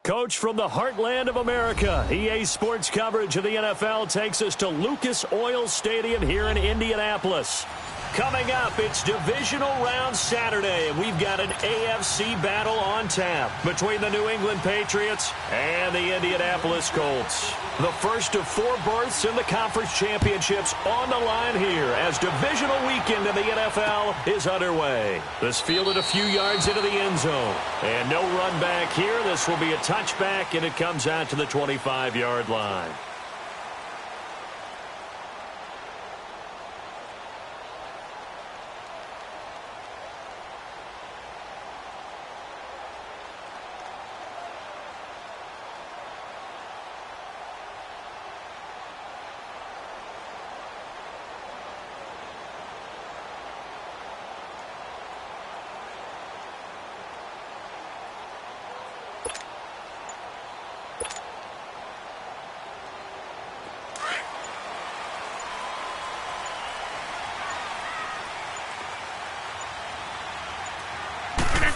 Coach, from the heartland of America, EA Sports coverage of the NFL takes us to Lucas Oil Stadium here in Indianapolis. Coming up, it's divisional round Saturday, and we've got an AFC battle on tap between the New England Patriots and the Indianapolis Colts. The first of 4 berths in the conference championships on the line here as divisional weekend in the NFL is underway. This fielded a few yards into the end zone, and no run back here. This will be a touchback, and it comes out to the 25-yard line.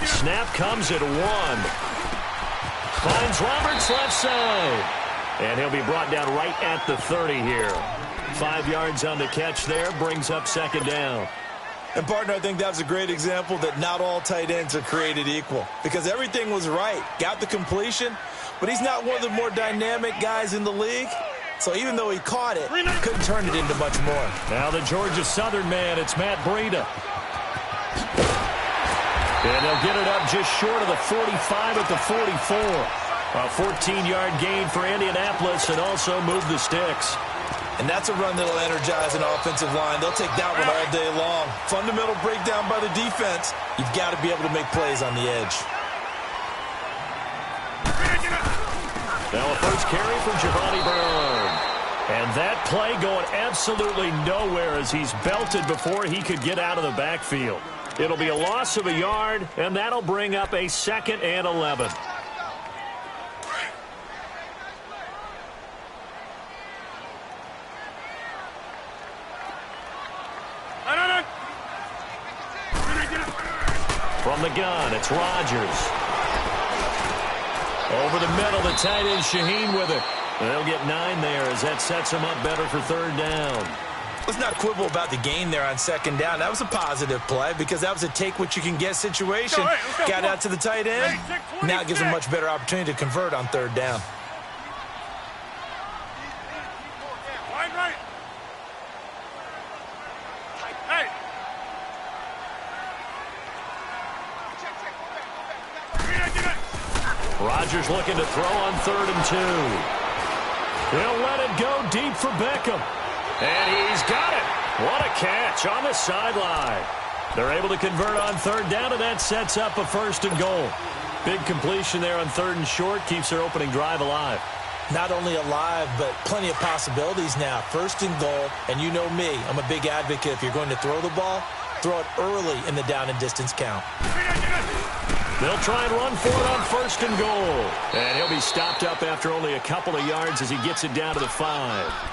Snap comes at 1. Finds Roberts left side. And he'll be brought down right at the 30 here. 5 yards on the catch there, brings up second down. And, partner, I think that was a great example that not all tight ends are created equal. Because everything was right. Got the completion, but he's not one of the more dynamic guys in the league. So even though he caught it, couldn't turn it into much more. Now the Georgia Southern man, it's Matt Breida. And they'll get it up just short of the 45 at the 44. A 14-yard gain for Indianapolis and also move the sticks. And that's a run that'll energize an offensive line. They'll take that one all day long. Fundamental breakdown by the defense. You've got to be able to make plays on the edge. Now a first carry for Giovanni Byrne. And that play going absolutely nowhere as he's belted before he could get out of the backfield. It'll be a loss of a yard, and that'll bring up a 2nd and 11. From the gun, it's Rodgers. Over the middle, the tight end Shaheen with it. They'll get 9 there as that sets them up better for 3rd down. Let's not quibble about the gain there on 2nd down. That was a positive play because that was a take-what-you-can-get situation. Got out to the tight end. Now it gives them a much better opportunity to convert on 3rd down. Rodgers looking to throw on 3rd and 2. They'll let it go deep for Beckham. And he's got it. What a catch on the sideline. They're able to convert on 3rd down, and that sets up a 1st and goal. Big completion there on 3rd and short keeps their opening drive alive. Not only alive, but plenty of possibilities now. 1st and goal, and you know me. I'm a big advocate. If you're going to throw the ball, throw it early in the down and distance count. They'll try and run for it on 1st and goal. And he'll be stopped up after only a couple of yards as he gets it down to the 5.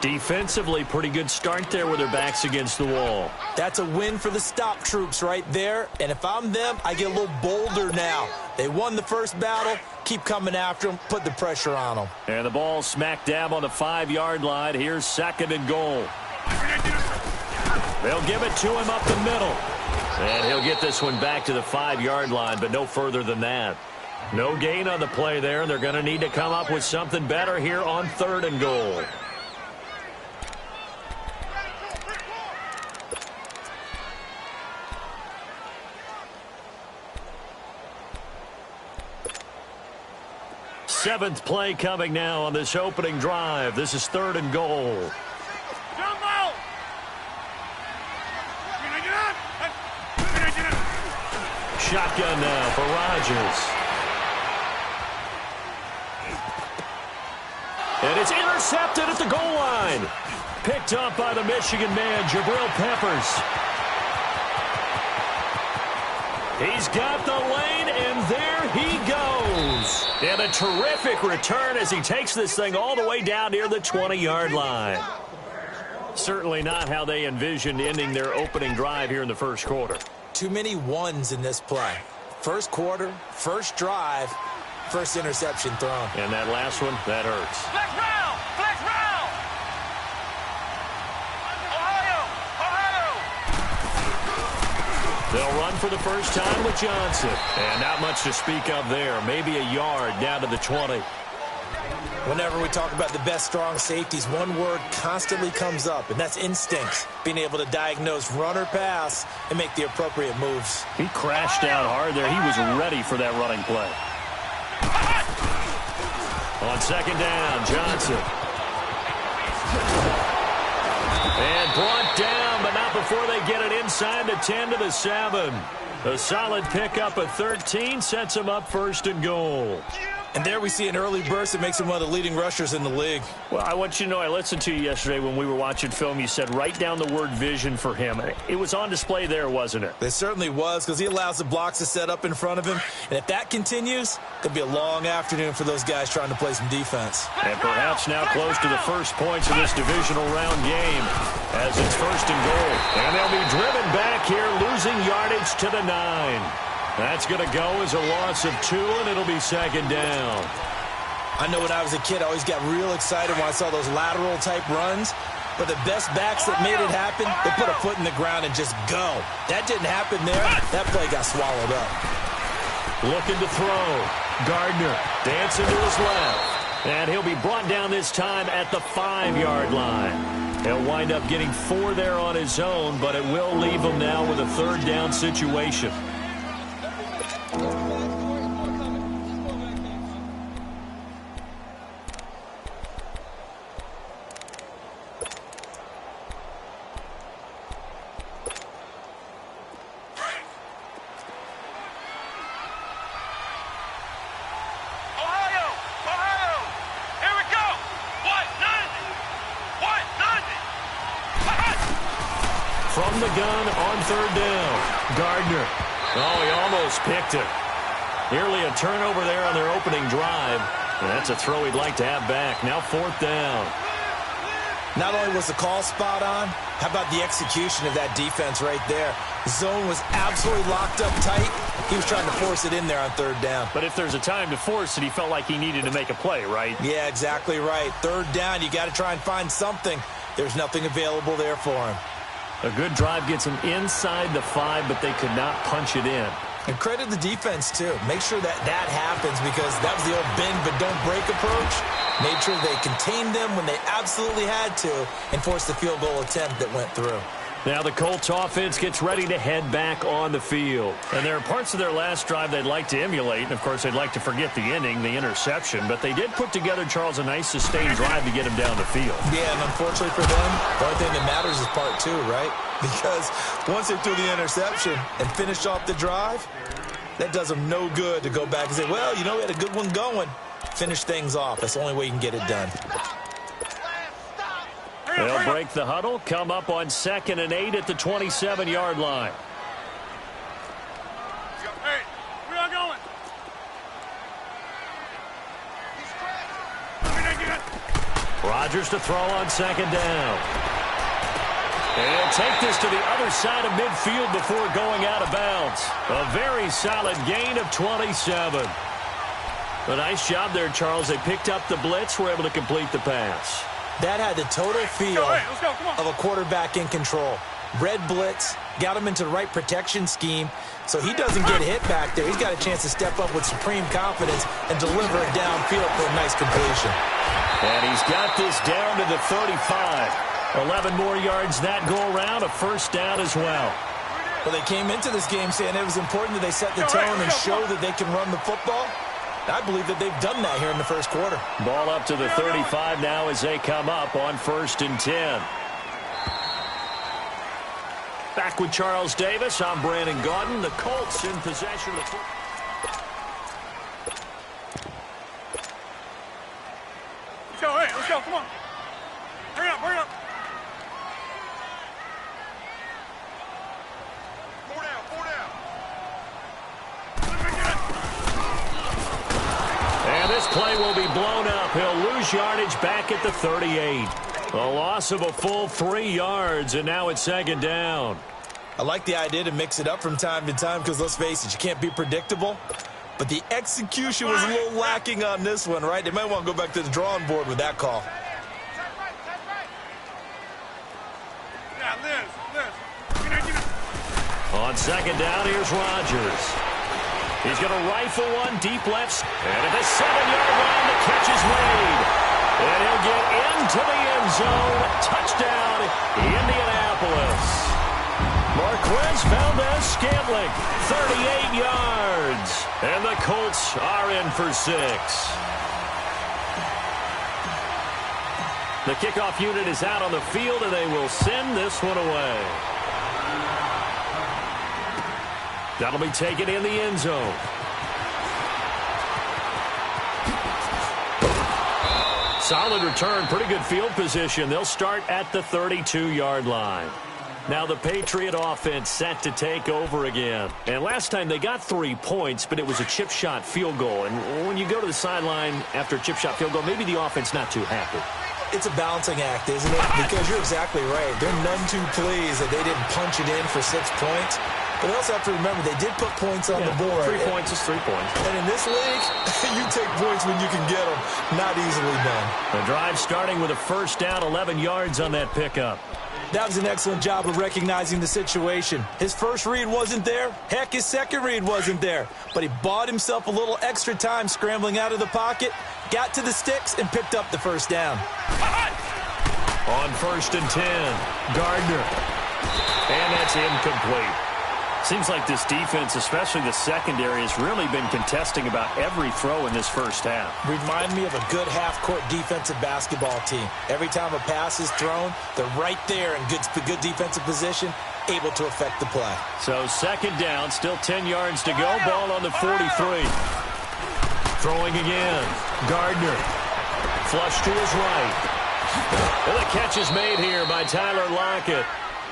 Defensively, pretty good start there with their backs against the wall. That's a win for the stop troops right there. And if I'm them, I get a little bolder now. They won the first battle. Keep coming after them. Put the pressure on them. And the ball smack dab on the 5-yard line. Here's 2nd and goal. They'll give it to him up the middle. And he'll get this one back to the 5-yard line, but no further than that. No gain on the play there. They're going to need to come up with something better here on 3rd and goal. Seventh play coming now on this opening drive. This is 3rd and goal. Shotgun now for Rodgers. And it's intercepted at the goal line. Picked up by the Michigan man, Jabril Peppers. He's got the lane, and there he goes. And a terrific return as he takes this thing all the way down near the 20-yard line. Certainly not how they envisioned ending their opening drive here in the first quarter. Too many ones in this play. First quarter, first drive, first interception thrown. And that last one, that hurts. Flex round! Flex round! Ohio! Ohio! They'll run for the first time with Johnson. And not much to speak of there. Maybe a yard down to the 20. Whenever we talk about the best strong safeties, one word constantly comes up, and that's instincts. Being able to diagnose run or pass and make the appropriate moves. He crashed out hard there. He was ready for that running play. On second down, Johnson. And brought down, but not before they get it inside the 10 to the 7. A solid pickup of 13 sets him up first and goal. And there we see an early burst that makes him one of the leading rushers in the league. Well, I want you to know, I listened to you yesterday when we were watching film. You said write down the word vision for him. It was on display there, wasn't it? It certainly was, because he allows the blocks to set up in front of him. And if that continues, it'll be a long afternoon for those guys trying to play some defense. And perhaps now close to the first points of this divisional round game as it's first and goal. And they'll be driven back here, losing yardage to the 9. That's going to go as a loss of 2, and it'll be second down. I know when I was a kid, I always got real excited when I saw those lateral-type runs. But the best backs that made it happen, they put a foot in the ground and just go. That didn't happen there. That play got swallowed up. Looking to throw. Gardner dancing to his left. And he'll be brought down this time at the 5-yard line. He'll wind up getting 4 there on his own, but it will leave him now with a third down situation. From the gun on third down. Gardner. Oh, he almost picked it. Nearly a turnover there on their opening drive. And that's a throw he'd like to have back. Now fourth down. Not only was the call spot on, how about the execution of that defense right there? The zone was absolutely locked up tight. He was trying to force it in there on third down. But if there's a time to force it, he felt like he needed to make a play, right? Yeah, exactly right. Third down, you got to try and find something. There's nothing available there for him. A good drive gets him inside the 5, but they could not punch it in. And credit the defense, too. Make sure that happens, because that was the old bend but don't break approach. Made sure they contained them when they absolutely had to and forced the field goal attempt that went through. Now the Colts offense gets ready to head back on the field. And there are parts of their last drive they'd like to emulate. And, of course, they'd like to forget the inning, the interception. But they did put together, Charles, a nice sustained drive to get him down the field. Yeah, and unfortunately for them, the only thing that matters is part 2, right? Because once they threw the interception and finished off the drive, that does them no good to go back and say, well, you know, we had a good one going. Finish things off. That's the only way you can get it done. They'll break the huddle, come up on 2nd and 8 at the 27-yard line. Hey, where y'all going? Rodgers to throw on second down. And take this to the other side of midfield before going out of bounds. A very solid gain of 27. A nice job there, Charles. They picked up the blitz, were able to complete the pass. That had the total feel of a quarterback in control. Red blitz, got him into the right protection scheme, so he doesn't get hit back there. He's got a chance to step up with supreme confidence and deliver it downfield for a nice completion. And he's got this down to the 35. 11 more yards that go around, a first down as well. Well, they came into this game saying it was important that they set the tone and show that they can run the football. I believe that they've done that here in the first quarter. Ball up to the 35 now as they come up on 1st and 10. Back with Charles Davis. I'm Brandon Gaudin. The Colts in possession of the football. Let's go, hey, let's go, come on. Hurry up, hurry up. Four down. And this play will be blown up. He'll lose yardage back at the 38. A loss of a full 3 yards, and now it's second down. I like the idea to mix it up from time to time because, let's face it, you can't be predictable. But the execution was a little lacking on this one, right? They might want to go back to the drawing board with that call. Yeah, Liz. On second down, here's Rodgers. He's going to rifle one deep left. And at the 7-yard line, the catch is made. And he'll get into the end zone. Touchdown, Indianapolis. Marquez Valdez-Scantling, 38 yards. And the Colts are in for 6. The kickoff unit is out on the field, and they will send this one away. That'll be taken in the end zone. Solid return, pretty good field position. They'll start at the 32-yard line. Now the Patriot offense set to take over again. And last time they got 3 points, but it was a chip shot field goal. And when you go to the sideline after a chip shot field goal, maybe the offense not too happy. It's a balancing act, isn't it? Because you're exactly right. They're none too pleased that they didn't punch it in for 6 points. But they also have to remember they did put points on the board. 3 points is 3 points. And in this league, you take points when you can get them. Not easily done. The drive starting with a first down, 11 yards on that pickup. That was an excellent job of recognizing the situation. His first read wasn't there. Heck, his second read wasn't there. But he bought himself a little extra time scrambling out of the pocket, got to the sticks, and picked up the first down. On 1st and 10, Gardner. And that's incomplete. Seems like this defense, especially the secondary, has really been contesting about every throw in this first half. Remind me of a good half-court defensive basketball team. Every time a pass is thrown, they're right there in good defensive position, able to affect the play. So second down, still 10 yards to go. Ball on the 43. Throwing again. Gardner. Flush to his right. And the catch is made here by Tyler Lockett.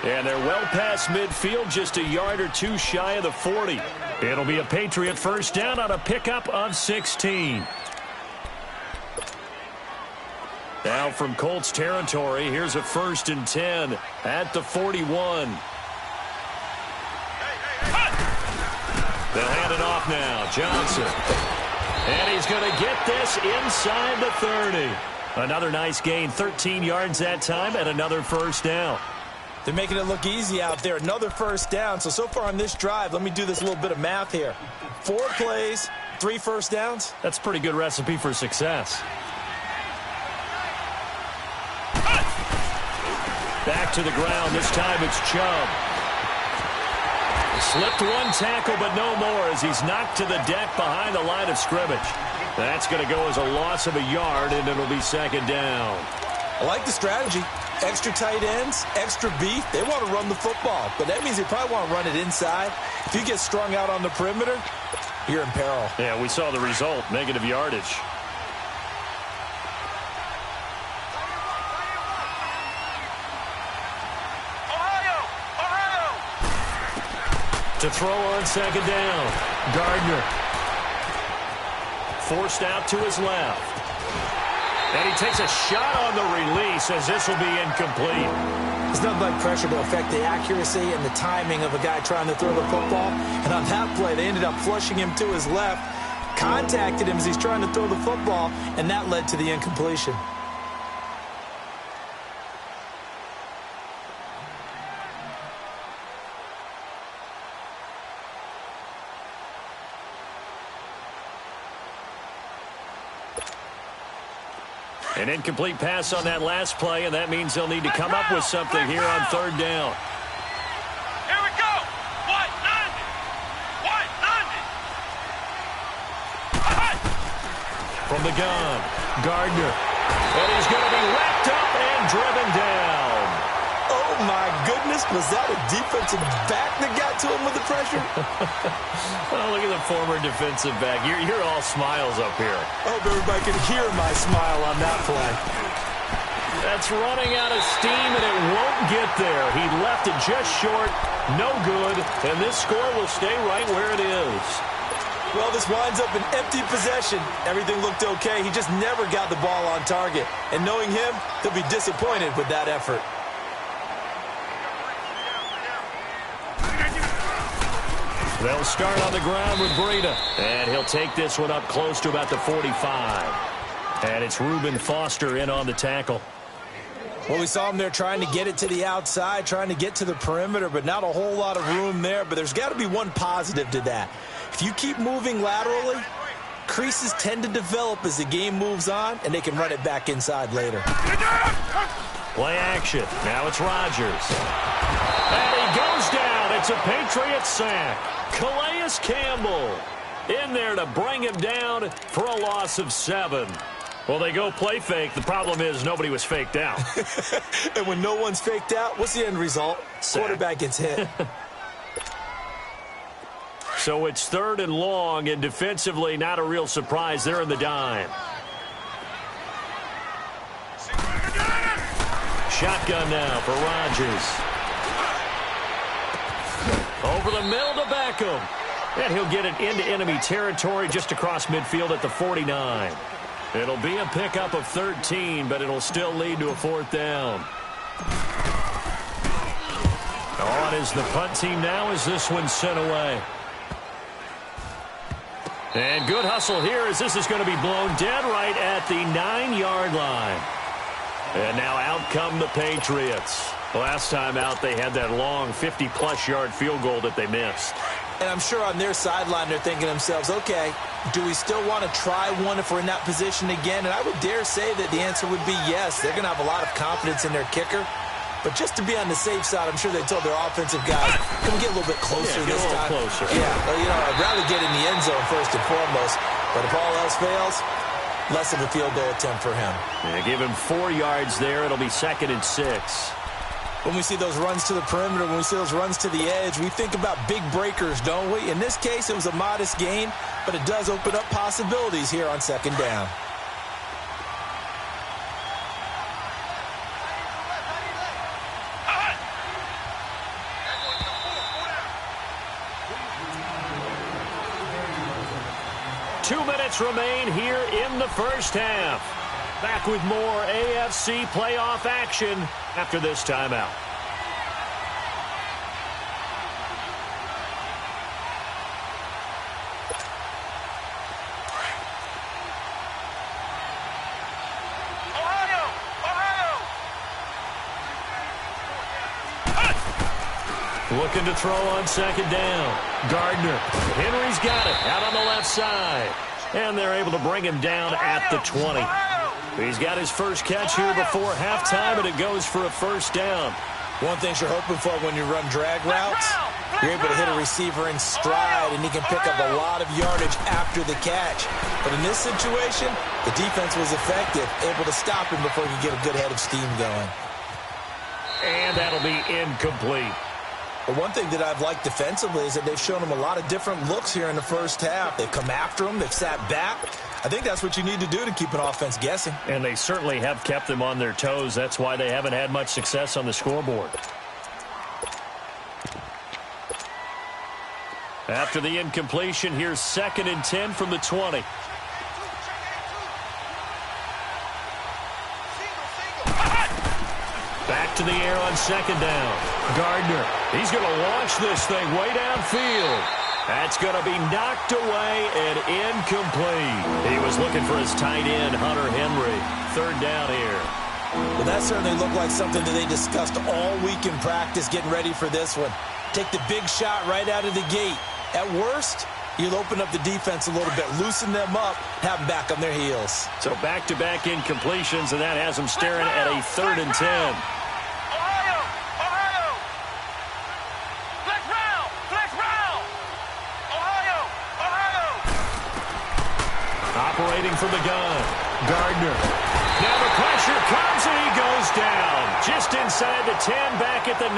And they're well past midfield, just a yard or two shy of the 40. It'll be a Patriot first down on a pickup of 16. Now from Colts territory, here's a 1st and 10 at the 41. They'll hand it off now. Johnson. And he's going to get this inside the 30. Another nice gain, 13 yards that time, and another first down. They're making it look easy out there. Another first down. So far on this drive, let me do this little bit of math here. 4 plays, 3 first downs. That's a pretty good recipe for success. Back to the ground. This time it's Chubb. Slipped one tackle, but no more as he's knocked to the deck behind the line of scrimmage. That's going to go as a loss of a yard, and it'll be second down. I like the strategy. Extra tight ends, extra beef. They want to run the football, but that means they probably want to run it inside. If you get strung out on the perimeter, you're in peril. Yeah, we saw the result, negative yardage. To throw on second down, Gardner. Forced out to his left. And he takes a shot on the release as this will be incomplete. There's nothing like pressure to affect the accuracy and the timing of a guy trying to throw the football. And on that play, they ended up flushing him to his left, contacted him as he's trying to throw the football, and that led to the incompletion. An incomplete pass on that last play, and that means they'll need to come up with something here on third down. Here we go. White 90. White 90. From the gun, Gardner. And he's going to be wrapped up and driven down. Oh, my goodness. Was that a defensive back that got to him with the pressure? Oh, look at the former defensive back. You're all smiles up here. I hope everybody can hear my smile on that play. That's running out of steam, and it won't get there. He left it just short. No good. And this score will stay right where it is. Well, this winds up an empty possession. Everything looked okay. He just never got the ball on target. And knowing him, he'll be disappointed with that effort. They'll start on the ground with Breida. And he'll take this one up close to about the 45. And it's Reuben Foster in on the tackle. Well, we saw him there trying to get it to the outside, trying to get to the perimeter, but not a whole lot of room there. But there's got to be one positive to that. If you keep moving laterally, creases tend to develop as the game moves on, and they can run it back inside later. Play action. Now it's Rodgers. And he goes down. It's a Patriots sack. Calais Campbell in there to bring him down for a loss of 7. Well, they go play fake. The problem is nobody was faked out. And when no one's faked out, what's the end result? Sack. Quarterback gets hit. So it's 3rd and long, and defensively not a real surprise. They're in the dime. Shotgun now for Rodgers. Over the middle to Beckham. And he'll get it into enemy territory just across midfield at the 49. It'll be a pickup of 13, but it'll still lead to a 4th down. On is the punt team now as this one's sent away. And good hustle here as this is going to be blown dead right at the 9-yard line. And now out come the Patriots. Last time out, they had that long 50-plus yard field goal that they missed. And I'm sure on their sideline, they're thinking to themselves, okay, do we still want to try one if we're in that position again? And I would dare say that the answer would be yes. They're going to have a lot of confidence in their kicker. But just to be on the safe side, I'm sure they told their offensive guys, can we get a little bit closer this time? Closer. Yeah, well, you know, I'd rather get in the end zone first and foremost. But if all else fails, less of a field goal attempt for him. Yeah, give him 4 yards there. It'll be 2nd and 6. When we see those runs to the perimeter, when we see those runs to the edge, we think about big breakers, don't we? In this case, it was a modest gain, but it does open up possibilities here on 2nd down. Two minutes remain here in the first half. Back with more AFC playoff action after this timeout. Looking to throw on 2nd down. Gardner. Henry's got it out on the left side. And they're able to bring him down at the 20. He's got his first catch here before halftime, and it goes for a 1st down. One thing you're hoping for when you run drag routes, you're able to hit a receiver in stride, and he can pick up a lot of yardage after the catch. But in this situation, the defense was effective, able to stop him before he could get a good head of steam going. And that'll be incomplete. But one thing that I've liked defensively is that they've shown him a lot of different looks here in the first half. They've come after him. They've sat back. I think that's what you need to do to keep an offense guessing. And they certainly have kept them on their toes. That's why they haven't had much success on the scoreboard. After the incompletion, here's 2nd and 10 from the 20. Back to the air on 2nd down. Gardner, he's going to launch this thing way downfield. That's going to be knocked away and incomplete. He was looking for his tight end, Hunter Henry. 3rd down here. Well, that certainly looked like something that they discussed all week in practice getting ready for this one. Take the big shot right out of the gate. At worst, you'll open up the defense a little bit, loosen them up, have them back on their heels. So back-to-back incompletions, and that has them staring at a 3rd and 10. Operating from the gun. Gardner. Now the pressure comes and he goes down. Just inside the 10, back at the 9.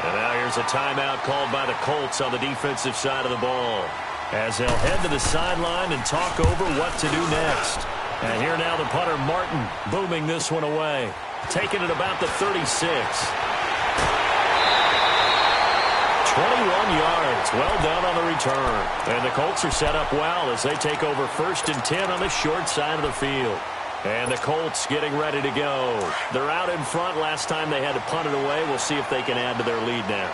And now here's a timeout called by the Colts on the defensive side of the ball, as they'll head to the sideline and talk over what to do next. And here now the punter, Martin, booming this one away. Taking it about the 36. 21 yards. Well done on the return. And the Colts are set up well as they take over 1st and 10 on the short side of the field. And the Colts getting ready to go. They're out in front. Last time they had to punt it away. We'll see if they can add to their lead now.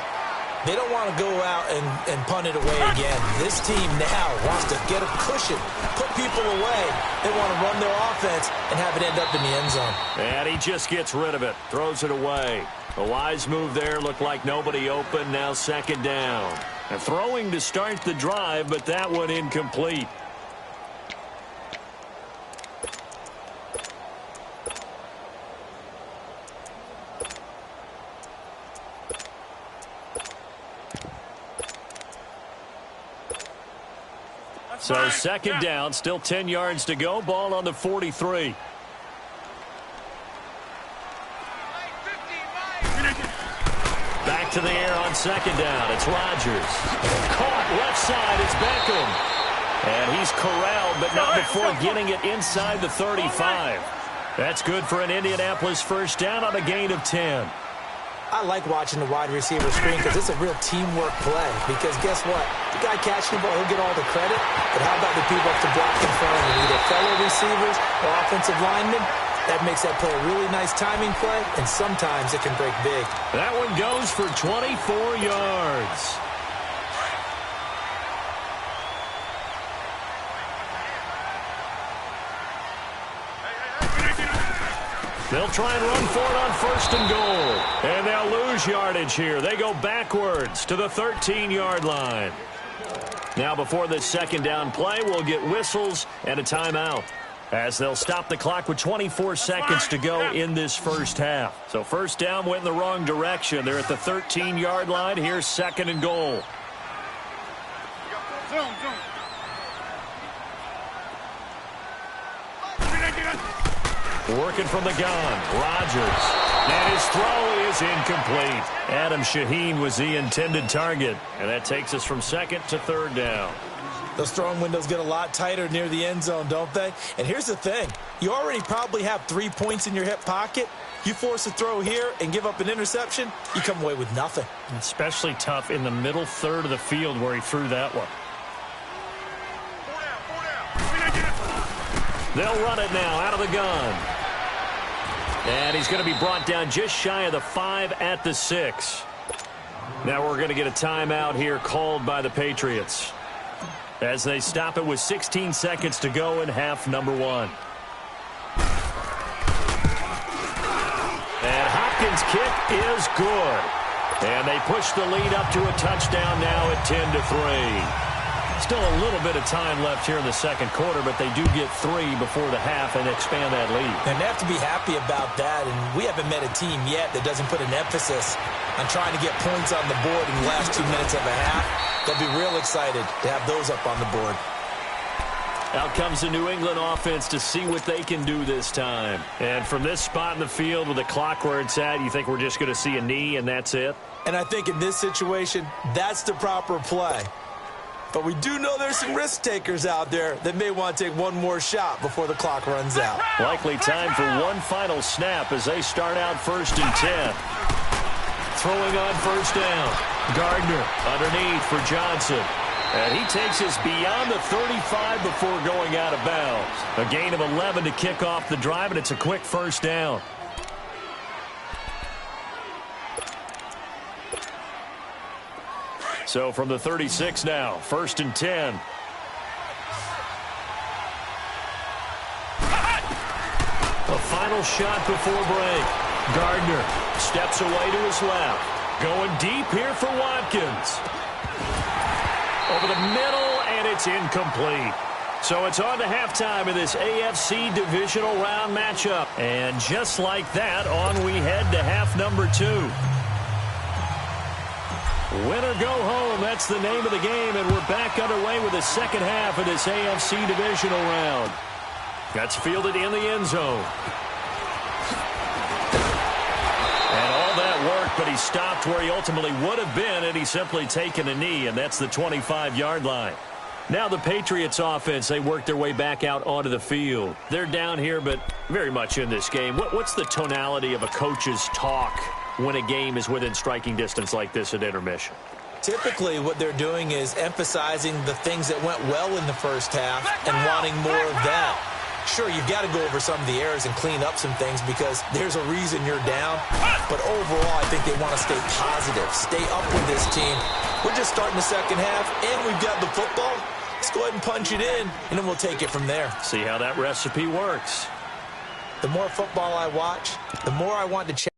They don't want to go out and punt it away again. This team now wants to get a cushion, put people away. They want to run their offense and have it end up in the end zone. And he just gets rid of it, throws it away. A wise move there, looked like nobody open, now second down. And throwing to start the drive, but that one incomplete. So second down, still 10 yards to go, ball on the 43. Back to the air on second down. It's Rodgers. Caught left side. It's Beckham. And he's corralled, but not before getting it inside the 35. That's good for an Indianapolis first down on a gain of 10. I like watching the wide receiver screen because it's a real teamwork play. Because guess what? The guy catching the ball, he'll get all the credit. But how about the people up to block in front of him, either fellow receivers or offensive linemen? That makes that play a really nice timing play, and sometimes it can break big. That one goes for 24 yards. They'll try and run for it on first and goal. And they'll lose yardage here. They go backwards to the 13-yard line. Now before this second down play, we'll get whistles and a timeout, as they'll stop the clock with 24 seconds to go in this first half. So first down went in the wrong direction. They're at the 13-yard line. Here's second and goal. Working from the gun, Rodgers. And his throw is incomplete. Adam Shaheen was the intended target. And that takes us from second to third down. Those throwing windows get a lot tighter near the end zone, don't they? And here's the thing. You already probably have 3 points in your hip pocket. You force a throw here and give up an interception, you come away with nothing. Especially tough in the middle third of the field where he threw that one. They'll run it now out of the gun. And he's going to be brought down just shy of the 5 at the 6. Now we're going to get a timeout here called by the Patriots, as they stop it with 16 seconds to go in half number 1. And Hopkins' kick is good. And they push the lead up to a touchdown now at 10-3. Still a little bit of time left here in the second quarter, but they do get 3 before the half and expand that lead. And they have to be happy about that, and we haven't met a team yet that doesn't put an emphasis on trying to get points on the board in the last 2 minutes of a half. They'll be real excited to have those up on the board. Out comes the New England offense to see what they can do this time. And from this spot in the field with the clock where it's at, you think we're just going to see a knee and that's it? And I think in this situation, that's the proper play. But we do know there's some risk takers out there that may want to take one more shot before the clock runs out. Likely time for one final snap as they start out first and 10. Throwing on first down. Gardner underneath for Johnson. And he takes us beyond the 35 before going out of bounds. A gain of 11 to kick off the drive, and it's a quick first down. So from the 36 now, first and 10. A final shot before break. Gardner steps away to his left. Going deep here for Watkins. Over the middle, and it's incomplete. So it's on to halftime in this AFC divisional round matchup. And just like that, on we head to half number 2. Win or go home, that's the name of the game, and we're back underway with the second half of this AFC divisional round. That's fielded in the end zone. And all that work, but he stopped where he ultimately would have been, and he's simply taken a knee, and that's the 25-yard line. Now the Patriots offense, they work their way back out onto the field. They're down here, but very much in this game. What's the tonality of a coach's talk when a game is within striking distance like this at intermission? Typically, what they're doing is emphasizing the things that went well in the first half and wanting more of that. Sure, you've got to go over some of the errors and clean up some things because there's a reason you're down. But overall, I think they want to stay positive, stay up with this team. We're just starting the second half, and we've got the football. Let's go ahead and punch it in, and then we'll take it from there. See how that recipe works. The more football I watch, the more I want to check.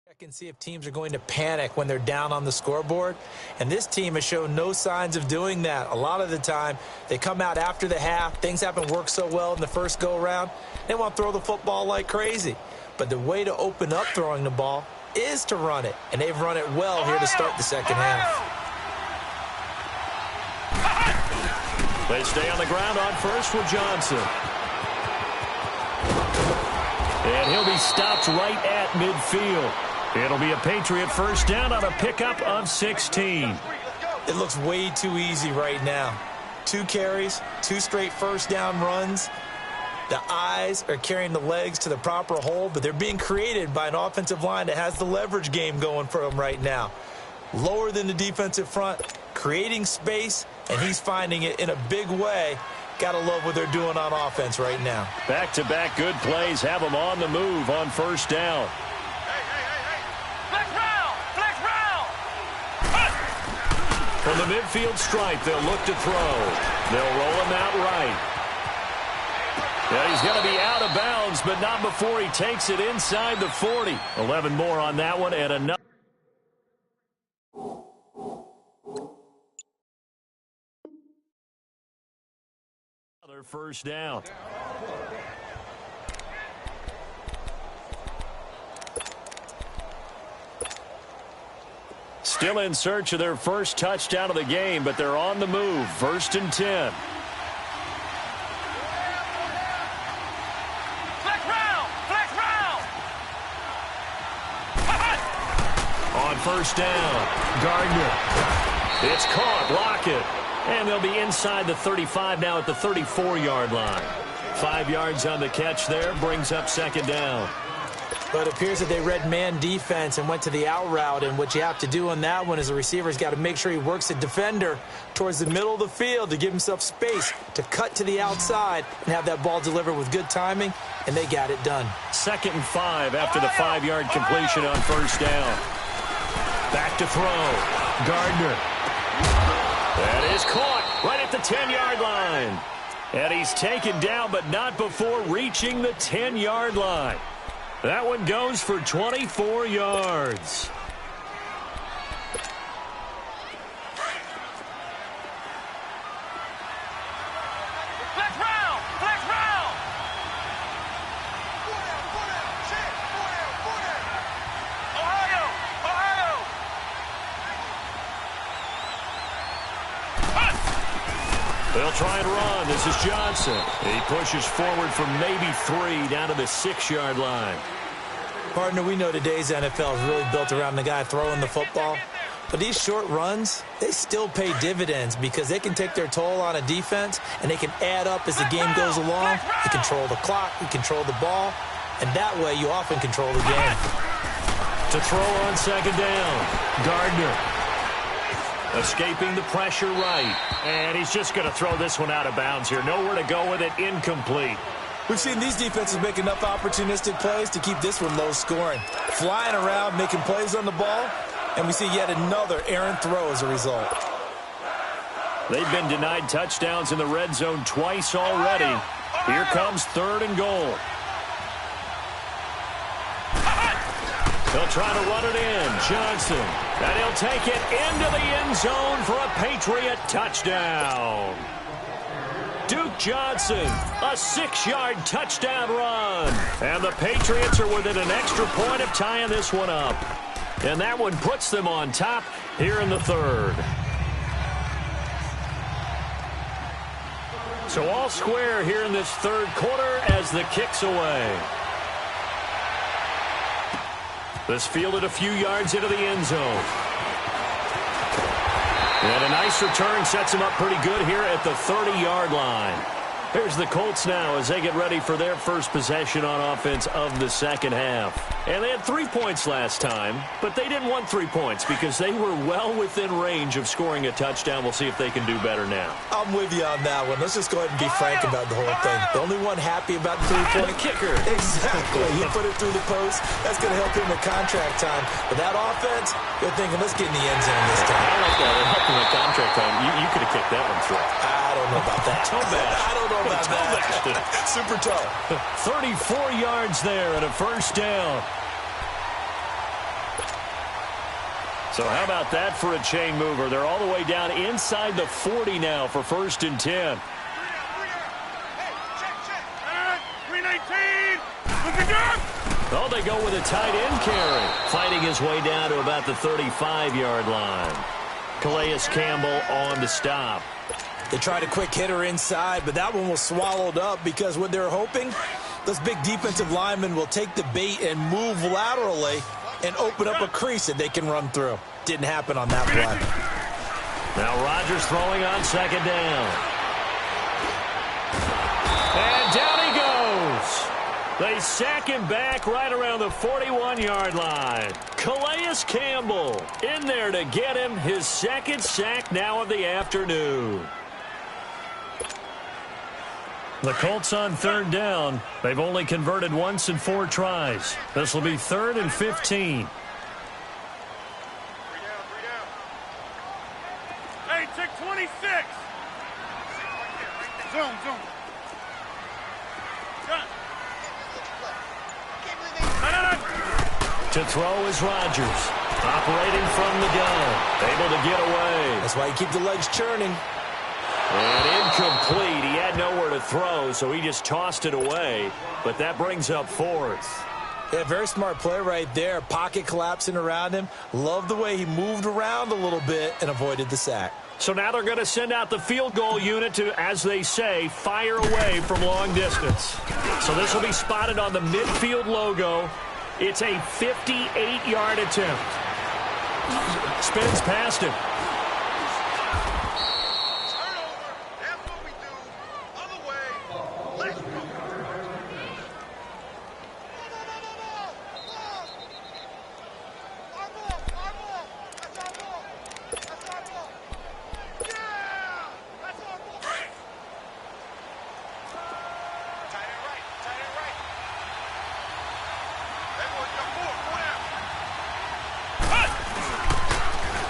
Check and see if teams are going to panic when they're down on the scoreboard. And this team has shown no signs of doing that. A lot of the time, they come out after the half. Things haven't worked so well in the first go-around. They want to throw the football like crazy. But the way to open up throwing the ball is to run it. And they've run it well here to start the second half. They stay on the ground on first with Johnson. And he'll be stopped right at midfield. It'll be a Patriot first down on a pickup of 16. It looks way too easy right now. 2 carries, 2 straight first down runs. The eyes are carrying the legs to the proper hole, but they're being created by an offensive line that has the leverage game going for them right now. Lower than the defensive front, creating space, and he's finding it in a big way. Got to love what they're doing on offense right now. Back-to-back good plays have them on the move on first down. From the midfield stripe, they'll look to throw. They'll roll him out right. Yeah, he's going to be out of bounds, but not before he takes it inside the 40. 11 more on that one, and another. Another first down. Still in search of their first touchdown of the game, but they're on the move. 1st and 10. On first down, Gardner. It's caught. Block it. And they'll be inside the 35 now at the 34-yard line. 5 yards on the catch there. Brings up second down. But it appears that they read man defense and went to the out route. And what you have to do on that one is the receiver's got to make sure he works the defender towards the middle of the field to give himself space to cut to the outside and have that ball delivered with good timing. And they got it done. 2nd and 5 after the 5-yard completion on first down. Back to throw. Gardner. That is caught right at the 10-yard line. And he's taken down, but not before reaching the 10-yard line. That one goes for 24 yards. They'll try and run. This is Johnson. He pushes forward from maybe 3 down to the 6-yard line. Partner, we know today's NFL is really built around the guy throwing the football. But these short runs, they still pay dividends because they can take their toll on a defense and they can add up as the game goes along. You control the clock, you control the ball, and that way you often control the game. To throw on second down, Gardner. Escaping the pressure right. And he's just going to throw this one out of bounds here. Nowhere to go with it. Incomplete. We've seen these defenses make enough opportunistic plays to keep this one low scoring. Flying around, making plays on the ball, and we see yet another errant throw as a result. They've been denied touchdowns in the red zone twice already. Here comes 3rd and goal. They'll try to run it in. Johnson. And he'll take it into the end zone for a Patriot touchdown. Duke Johnson, a 6-yard touchdown run. And the Patriots are within an extra point of tying this one up. And that one puts them on top here in the 3rd. So all square here in this 3rd quarter as the kick's away. This fielded a few yards into the end zone. And a nice return sets him up pretty good here at the 30-yard line. Here's the Colts now as they get ready for their first possession on offense of the second half. And they had 3 points last time, but they didn't want 3 points because they were well within range of scoring a touchdown. We'll see if they can do better now. I'm with you on that one. Let's just go ahead and be frank about the whole thing. The only one happy about the 3-point kicker. Exactly. He put it through the post. That's going to help him with contract time. But that offense, they're thinking, let's get in the end zone this time. I like that. It helped him with contract time. You could have kicked that one through. I don't know about that. Toe bash. I don't know about that. Super toe. 34 yards there and a first down. So how about that for a chain mover? They're all the way down inside the 40 now for 1st and 10. 319. Looking good. Oh, they go with a tight end carry. Fighting his way down to about the 35-yard line. Calais Campbell on to stop. They tried a quick hitter inside, but that one was swallowed up because what they're hoping, those big defensive linemen will take the bait and move laterally and open up a crease that they can run through. Didn't happen on that play. Now Rodgers throwing on 2nd down. And down he goes. They sack him back right around the 41-yard line. Calais Campbell in there to get him his 2nd sack now of the afternoon. The Colts on 3rd down. They've only converted once in 4 tries. This will be 3rd and 15. Hey, check 26. Zoom. To throw is Rodgers. Operating from the gun. Able to get away. That's why you keep the legs churning. And incomplete. He had nowhere to throw, so he just tossed it away. But that brings up 4th. Yeah, very smart play right there. Pocket collapsing around him. Love the way he moved around a little bit and avoided the sack. So now they're going to send out the field goal unit to, as they say, fire away from long distance. So this will be spotted on the midfield logo. It's a 58-yard attempt. Spins past him.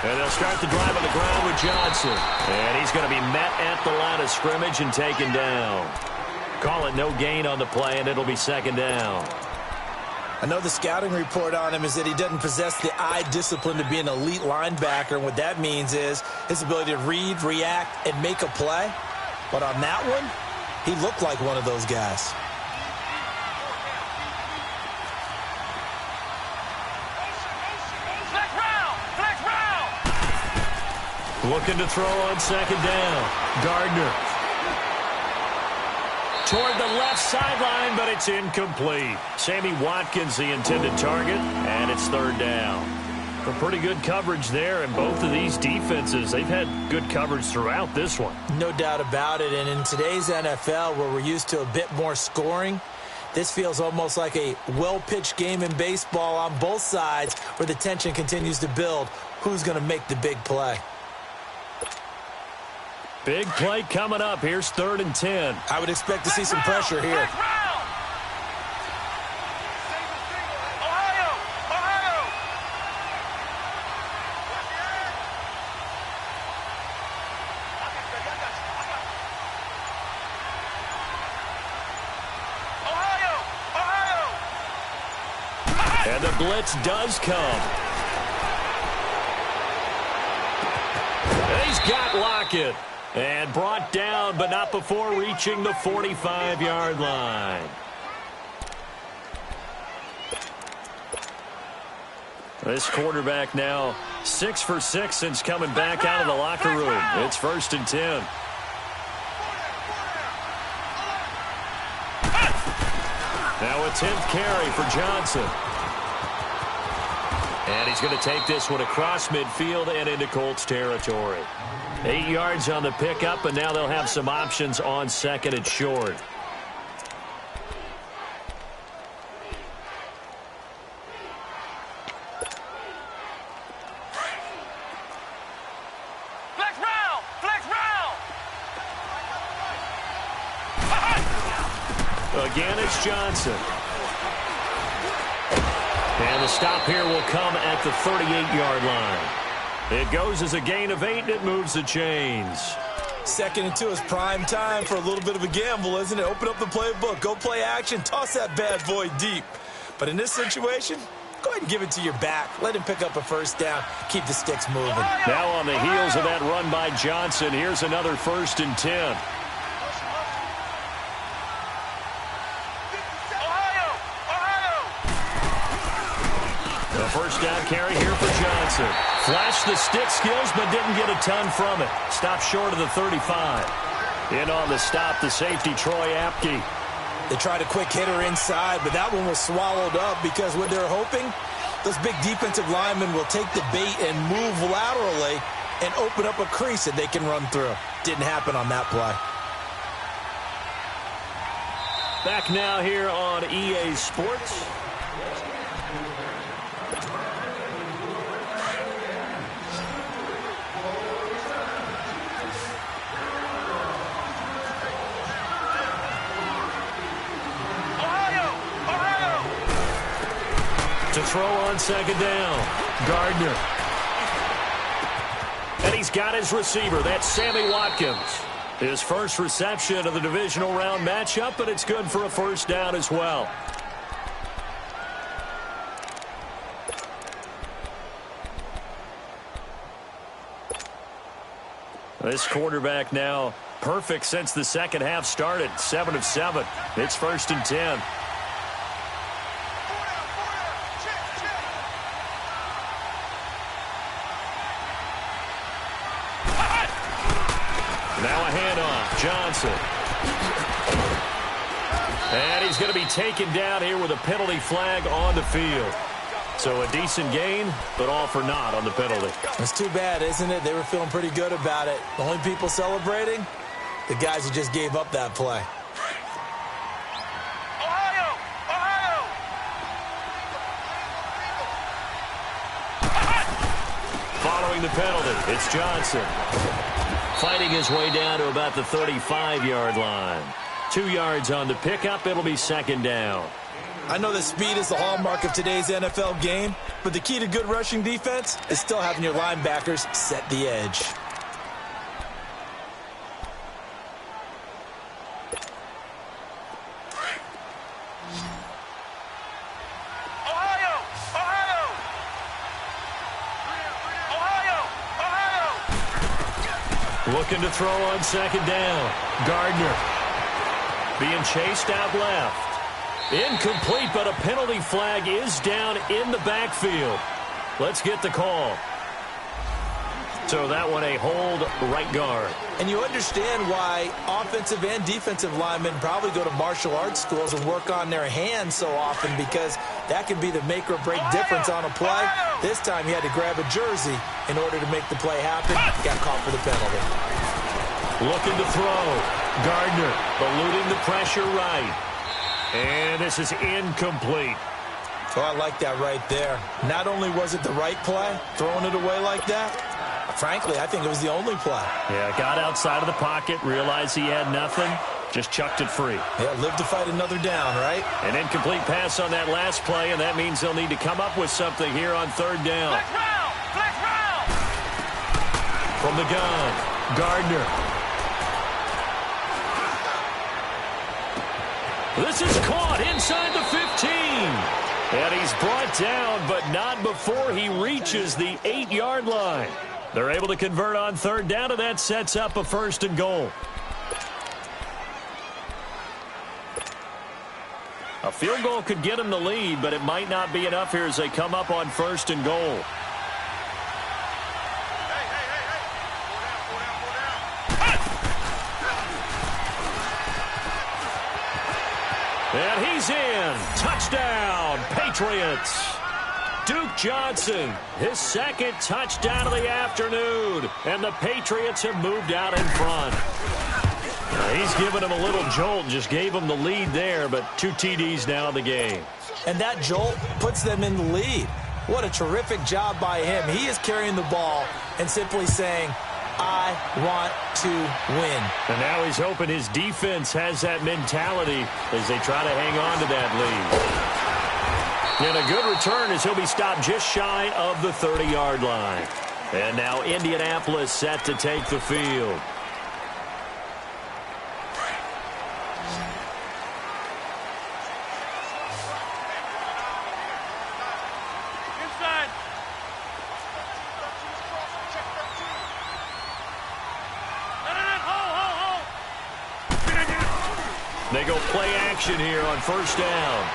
And they'll start the drive on the ground with Johnson. And he's going to be met at the line of scrimmage and taken down. Call it no gain on the play, and it'll be 2nd down. I know the scouting report on him is that he doesn't possess the eye discipline to be an elite linebacker. And what that means is his ability to read, react, and make a play. But on that one, he looked like one of those guys. Looking to throw on 2nd down. Gardner. Toward the left sideline, but it's incomplete. Sammy Watkins, the intended target, and it's 3rd down. A pretty good coverage there, and both of these defenses, they've had good coverage throughout this one. No doubt about it, and in today's NFL, where we're used to a bit more scoring, this feels almost like a well-pitched game in baseball on both sides where the tension continues to build. Who's going to make the big play? Big play coming up. Here's 3rd and 10. I would expect to see some pressure here. And the blitz does come. And he's got Lockett. And brought down, but not before reaching the 45-yard line. This quarterback now 6 for 6 since coming back out of the locker room. It's 1st and 10. Now a 10th carry for Johnson. And he's going to take this one across midfield and into Colts territory. 8 yards on the pickup, and now they'll have some options on second and short. Again, it's Johnson. And the stop here will come at the 38-yard line. It goes as a gain of 8, and it moves the chains. 2nd and 2 is prime time for a little bit of a gamble, isn't it? Open up the playbook, go play action, toss that bad boy deep. But in this situation, go ahead and give it to your back. Let him pick up a first down. Keep the sticks moving. Now on the heels of that run by Johnson, here's another 1st and 10. First down carry here for Johnson. Flashed the stick skills, but didn't get a ton from it. Stopped short of the 35. In on the stop, the safety, Troy Apke. They tried a quick hitter inside, but that one was swallowed up because what they're hoping, those big defensive linemen will take the bait and move laterally and open up a crease that they can run through. Didn't happen on that play. Back now here on EA Sports. To throw on second down, Gardner. And he's got his receiver. That's Sammy Watkins. His first reception of the divisional round matchup, but it's good for a first down as well. This quarterback now perfect since the second half started. 7 of 7. It's 1st and 10. Now a handoff, Johnson. And he's going to be taken down here with a penalty flag on the field. So a decent gain, but all for naught on the penalty. It's too bad, isn't it? They were feeling pretty good about it. The only people celebrating, the guys who just gave up that play. Following the penalty, it's Johnson. Fighting his way down to about the 35-yard line. 2 yards on the pickup. It'll be second down. I know that speed is the hallmark of today's NFL game, but the key to good rushing defense is still having your linebackers set the edge. Looking to throw on second down. Gardner being chased out left. Incomplete, but a penalty flag is down in the backfield. Let's get the call. So that one a hold right guard. And you understand why offensive and defensive linemen probably go to martial arts schools and work on their hands so often, because that can be the make or break difference on a play. This time he had to grab a jersey in order to make the play happen. Got caught for the penalty. Looking to throw. Gardner eluding the pressure right. And this is incomplete. Oh, I like that right there. Not only was it the right play, throwing it away like that, frankly, I think it was the only play. Yeah, got outside of the pocket, realized he had nothing, just chucked it free. Yeah, live to fight another down, right? An incomplete pass on that last play, and that means they'll need to come up with something here on third down. Flex round! From the gun, Gardner. This is caught inside the 15. And he's brought down, but not before he reaches the 8-yard line. They're able to convert on third down, and that sets up a 1st and goal. A field goal could get him the lead, but it might not be enough here as they come up on 1st and goal. And he's in. Touchdown, Patriots. Duke Johnson, his second touchdown of the afternoon, and the Patriots have moved out in front. He's given him a little jolt, just gave him the lead there, but 2 TDs now in the game. And that jolt puts them in the lead. What a terrific job by him. He is carrying the ball and simply saying, I want to win. And now he's hoping his defense has that mentality as they try to hang on to that lead. And a good return as he'll be stopped just shy of the 30-yard line. And now Indianapolis set to take the field. They go play action here on first down.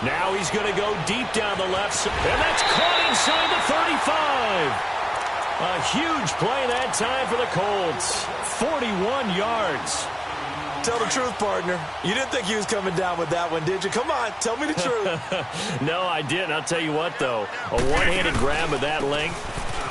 Now he's going to go deep down the left side, and that's caught inside the 35. A huge play that time for the Colts. 41 yards. Tell the truth, partner. You didn't think he was coming down with that one, did you? Come on, tell me the truth. No, I didn't. I'll tell you what, though. A one-handed grab of that length.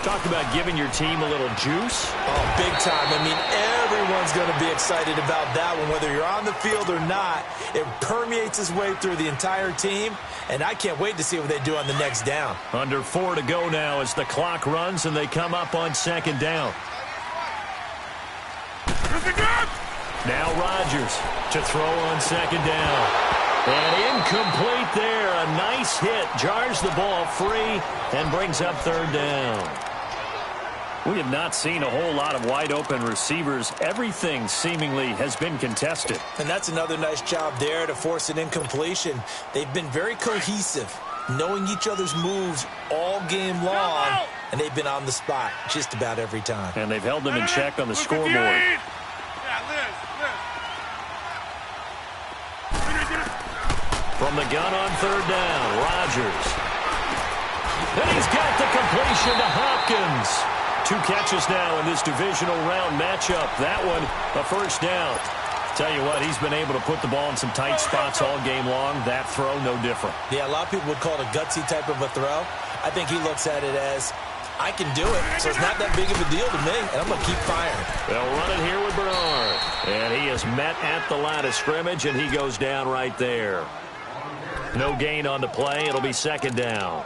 Talk about giving your team a little juice. Oh, big time. I mean, everyone's going to be excited about that one, whether you're on the field or not. It permeates its way through the entire team, and I can't wait to see what they do on the next down. Under 4 to go now as the clock runs and they come up on second down. Now Rodgers to throw on second down. And incomplete there. A nice hit. Jars the ball free and brings up third down. We have not seen a whole lot of wide-open receivers. Everything seemingly has been contested. And that's another nice job there to force an incompletion. They've been very cohesive, knowing each other's moves all game long, and they've been on the spot just about every time. And they've held them in check on the scoreboard. From the gun on third down, Rodgers. And he's got the completion to Hopkins. 2 catches now in this divisional round matchup. That one, a first down. Tell you what, he's been able to put the ball in some tight spots all game long. That throw, no different. Yeah, a lot of people would call it a gutsy type of a throw. I think he looks at it as, I can do it, so it's not that big of a deal to me, and I'm going to keep firing. They'll run it here with Bernard. And he is met at the line of scrimmage, and he goes down right there. No gain on the play. It'll be second down.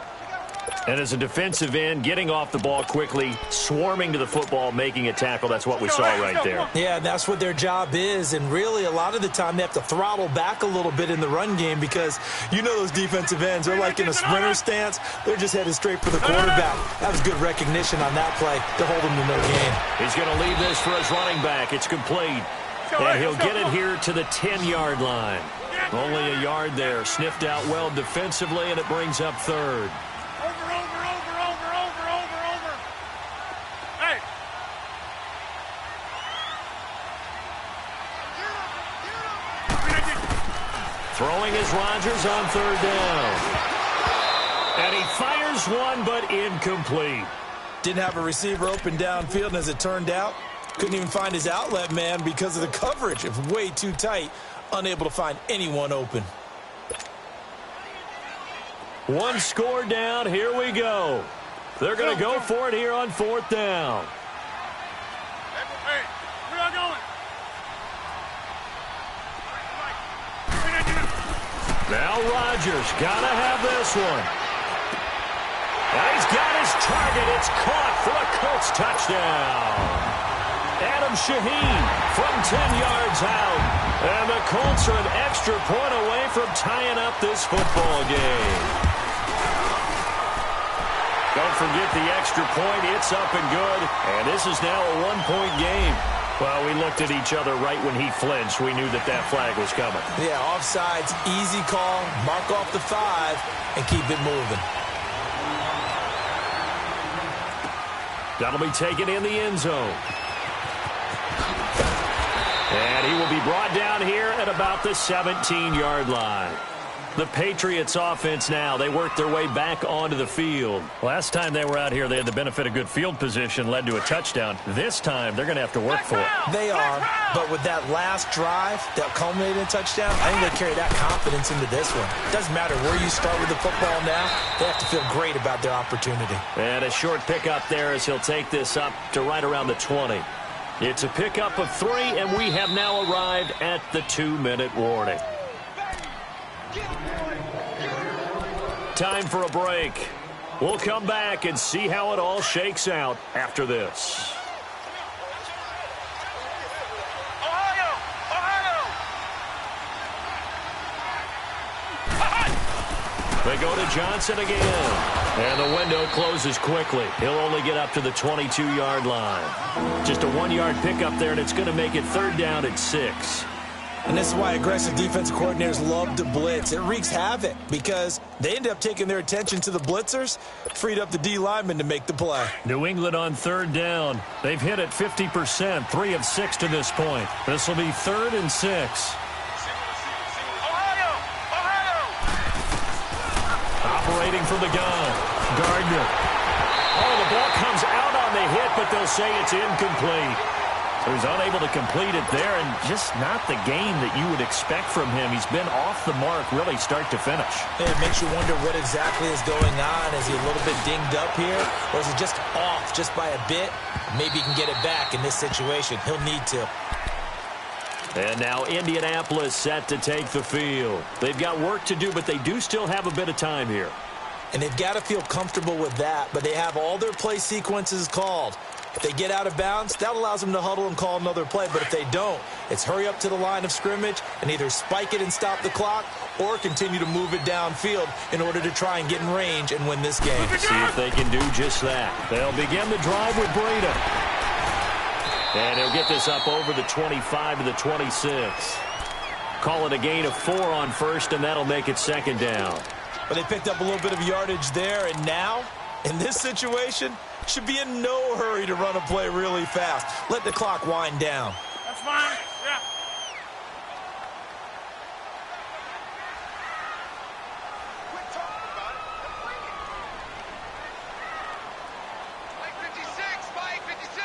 And as a defensive end, getting off the ball quickly, swarming to the football, making a tackle, that's what we saw right there. Yeah, that's what their job is. And really, a lot of the time, they have to throttle back a little bit in the run game because you know those defensive ends, they're like in a sprinter stance. They're just headed straight for the quarterback. That was good recognition on that play to hold him to no gain. He's going to leave this for his running back. It's complete. And he'll get it here to the 10-yard line. Only a yard there. Sniffed out well defensively, and it brings up third. Hey! Throwing is Rodgers on third down. And he fires one, but incomplete. Didn't have a receiver open downfield, and as it turned out, couldn't even find his outlet man because of the coverage. It was way too tight. Unable to find anyone open. One score down. Here we go. They're going to go for it here on fourth down. Hey, where y'all going? Now Rodgers got to have this one. Now he's got his target. It's caught for a Colts touchdown. Adam Shaheen from 10 yards out. And the Colts are an extra point away from tying up this football game. Don't forget the extra point. It's up and good. And this is now a one-point game. Well, we looked at each other right when he flinched. We knew that that flag was coming. Yeah, offsides, easy call. Mark off the 5 and keep it moving. That'll be taken in the end zone. And he will be brought down here at about the 17-yard line. The Patriots offense now. They work their way back onto the field. Last time they were out here, they had the benefit of good field position, led to a touchdown. This time, they're going to have to work for it. They are, but with that last drive that culminated in a touchdown, I think they carry that confidence into this one. Doesn't matter where you start with the football now, they have to feel great about their opportunity. And a short pickup there as he'll take this up to right around the 20. It's a pickup of 3, and we have now arrived at the 2-minute warning. Time for a break. We'll come back and see how it all shakes out after this. They go to Johnson again. And the window closes quickly. He'll only get up to the 22-yard line. Just a 1-yard pickup there, and it's going to make it 3rd down at 6. And this is why aggressive defensive coordinators love to blitz. It wreaks havoc because they end up taking their attention to the blitzers, freed up the D lineman to make the play. New England on 3rd down. They've hit it 50%, 3 of 6 to this point. This will be 3rd and 6. Operating from the gun, Gardner. Oh, the ball comes out on the hit, but they'll say it's incomplete. So he's unable to complete it there, and just not the game that you would expect from him. He's been off the mark really start to finish. It makes you wonder what exactly is going on. Is he a little bit dinged up here, or is he just off just by a bit? Maybe he can get it back in this situation. He'll need to. And now Indianapolis set to take the field. They've got work to do, but they do still have a bit of time here. And they've got to feel comfortable with that, but they have all their play sequences called. If they get out of bounds, that allows them to huddle and call another play. But if they don't, it's hurry up to the line of scrimmage and either spike it and stop the clock or continue to move it downfield in order to try and get in range and win this game. See if they can do just that. They'll begin the drive with Breida. And he'll get this up over the 25 to the 26. Call it a gain of 4 on 1st, and that'll make it 2nd down. But they picked up a little bit of yardage there, and now, in this situation, should be in no hurry to run a play really fast. Let the clock wind down. That's fine. Yeah. Quit talking about it. Bring it. Spike 56. Spike 56.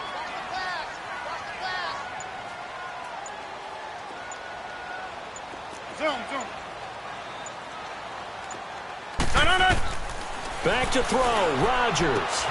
Watch the pass. Watch the pass. Zoom, zoom. No. Back to throw, Rodgers.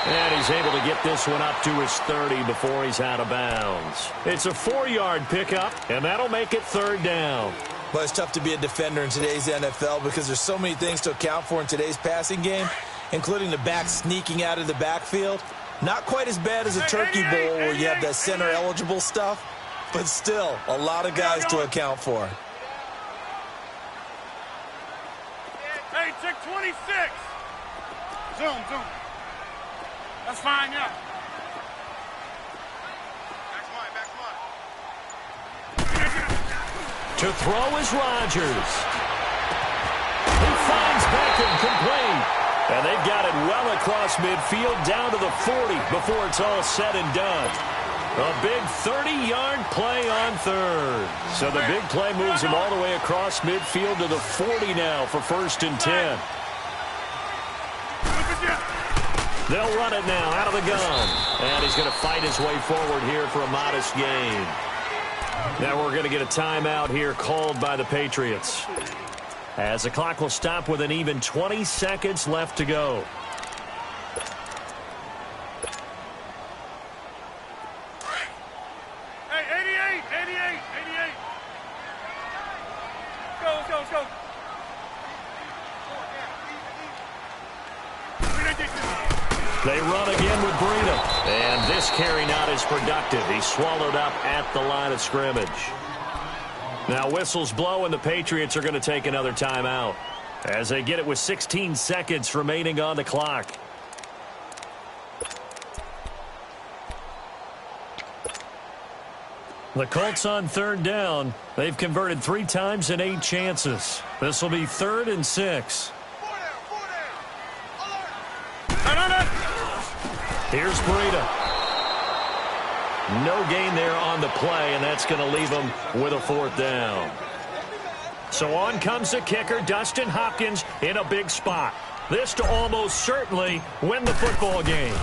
And he's able to get this one up to his 30 before he's out of bounds. It's a 4-yard pickup, and that'll make it 3rd down. Well, it's tough to be a defender in today's NFL because there's so many things to account for in today's passing game, including the back sneaking out of the backfield. Not quite as bad as a turkey bowl where you have that center-eligible stuff, but still a lot of guys to account for. Hey, check 26. Zoom. That's fine, yeah. Back To throw is Rodgers. He finds Beckham complete. And they've got it well across midfield down to the 40 before it's all said and done. A big 30-yard play on 3rd. So the big play moves him all the way across midfield to the 40 now for 1st and 10. They'll run it now out of the gun. And he's going to fight his way forward here for a modest gain. Now we're going to get a timeout here called by the Patriots, as the clock will stop with an even 20 seconds left to go. Hey, 88. Let's go. They run again with Breida. And this carry not as productive. He's swallowed up at the line of scrimmage. Now whistles blow, and the Patriots are going to take another timeout as they get it with 16 seconds remaining on the clock. The Colts on 3rd down. They've converted 3 times in 8 chances. This will be 3rd and 6. No. Here's Breida. No gain there on the play, and that's going to leave them with a 4th down. So on comes the kicker, Dustin Hopkins, in a big spot. This to almost certainly win the football game.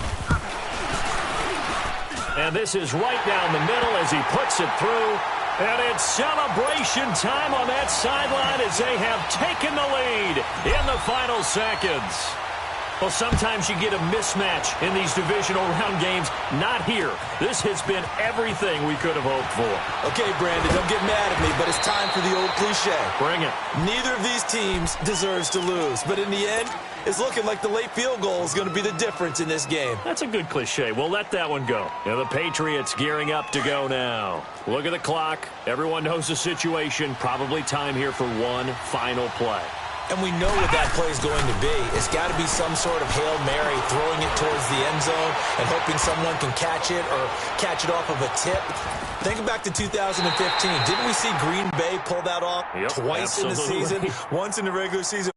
And this is right down the middle as he puts it through. And it's celebration time on that sideline as they have taken the lead in the final seconds. Well, sometimes you get a mismatch in these divisional round games. Not here. This has been everything we could have hoped for. Okay, Brandon, don't get mad at me, but it's time for the old cliche. Bring it. Neither of these teams deserves to lose, but in the end, it's looking like the late field goal is going to be the difference in this game. That's a good cliche. We'll let that one go. Now the Patriots gearing up to go now. Look at the clock. Everyone knows the situation. Probably time here for one final play. And we know what that play is going to be. It's got to be some sort of Hail Mary, throwing it towards the end zone and hoping someone can catch it or catch it off of a tip. Think back to 2015. Didn't we see Green Bay pull that off twice in the season? Once in the regular season.